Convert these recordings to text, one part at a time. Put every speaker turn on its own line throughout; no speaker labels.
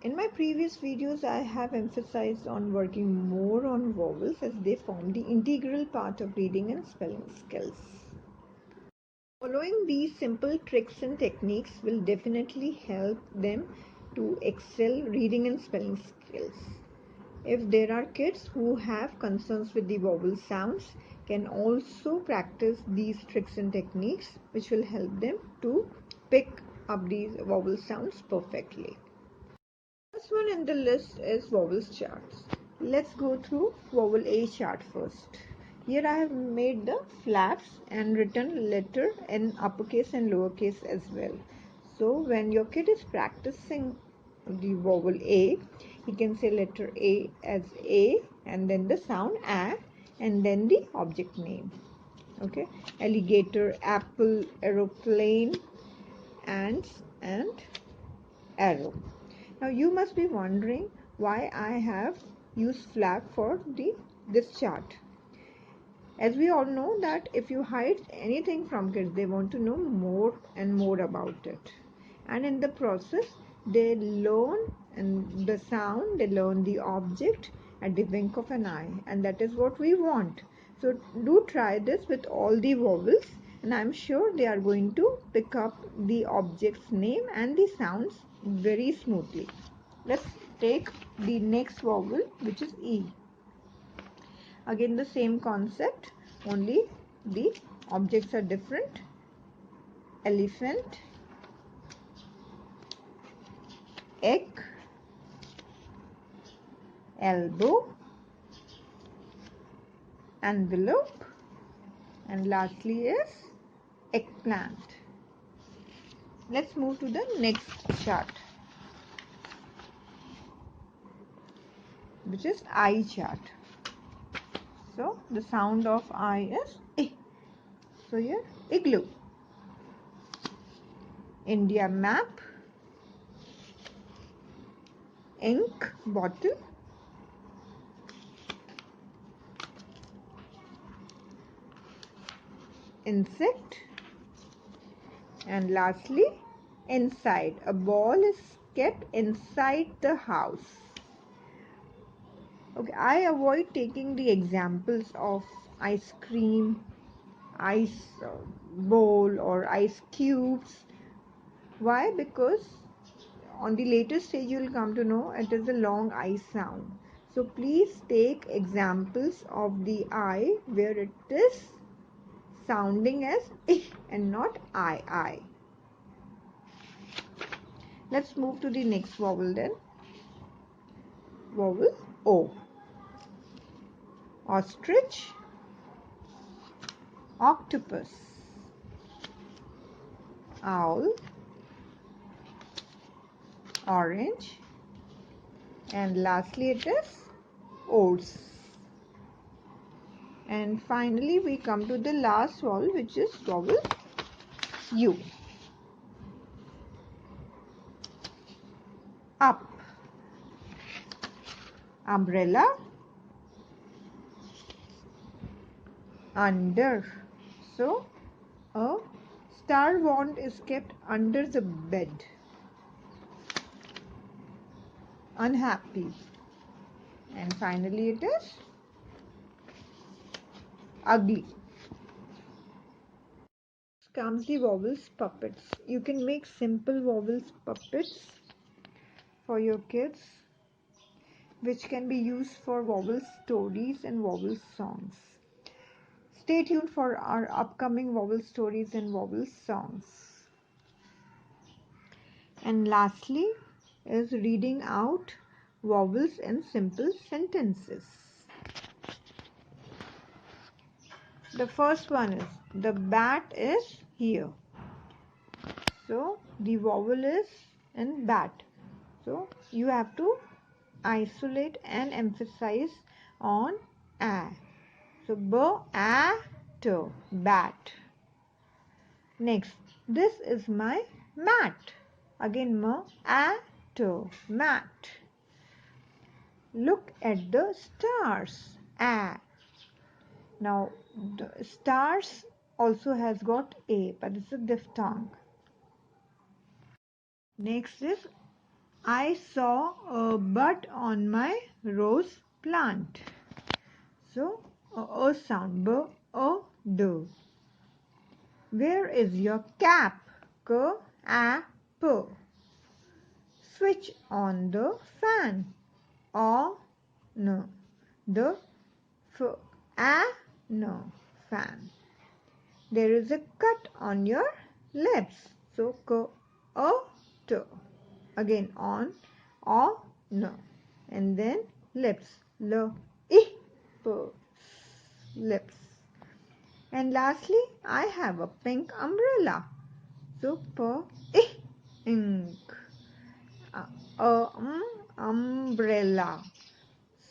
In my previous videos, I have emphasized on working more on vowels as they form the integral part of reading and spelling skills. Following these simple tricks and techniques will definitely help them to excel reading and spelling skills. If there are kids who have concerns with the vowel sounds, can also practice these tricks and techniques which will help them to pick up these vowel sounds perfectly. First one in the list is vowels charts. Let's go through vowel A chart first. Here I have made the flaps and written letter in uppercase and lowercase as well. So when your kid is practicing the vowel A, he can say letter A as A and then the sound A and then the object name. Okay, alligator, apple, aeroplane, ants and arrow. Now you must be wondering why I have used flap for this chart. As we all know that if you hide anything from kids, they want to know more and more about it. And in the process, they learn and the sound, they learn the object at the wink of an eye. And that is what we want. So do try this with all the vowels and I'm sure they are going to pick up the object's name and the sounds very smoothly. Let's take the next vowel, which is E. Again the same concept, only the objects are different. Elephant, egg, elbow, envelope, and lastly is eggplant. Let's move to the next chart, which is I chart. So the sound of I is I. So here igloo, India map, ink bottle, insect, and lastly inside. A ball is kept inside the house. Okay, I avoid taking the examples of ice cream, ice bowl or ice cubes. Why? Because on the later stage you will come to know it is a long I sound. So please take examples of the I where it is sounding as I and not I. Let's move to the next vowel then. Vowel O. Ostrich, octopus, owl, orange, and lastly it is oats. And finally we come to the last vowel, which is vowel U. Up, umbrella, under. So a star wand is kept under the bed. Unhappy. And finally it is ugly. Comes the vowels puppets. You can make simple vowels puppets for your kids, which can be used for vowel stories and vowel songs. Stay tuned for our upcoming vowel stories and vowel songs. And lastly is reading out vowels in simple sentences. The first one is the bat is here. So the vowel is in bat. So you have to isolate and emphasize on a. So b-a-t, bat. Next, this is my mat. Again m-a-t, mat. Look at the stars. A. Now the stars also has got a, but it's a diphthong. Next is I saw a bud on my rose plant. So, a sound, b, a, d. Where is your cap? K, a, p. Switch on the fan. O, n. The, f, a, n. Fan. There is a cut on your lips. So, k, a, t. Again on, o, n. And then lips. L, I, p. Lips. And lastly, I have a pink umbrella. So, p, I, ink. Umbrella.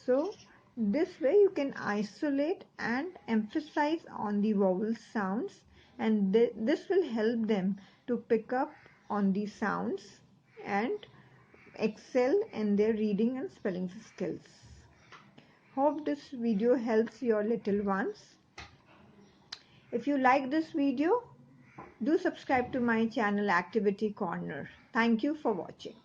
So, this way you can isolate and emphasize on the vowel sounds, and this will help them to pick up on the sounds and excel in their reading and spelling skills. Hope this video helps your little ones. If you like this video, do subscribe to my channel Activity Corner. Thank you for watching.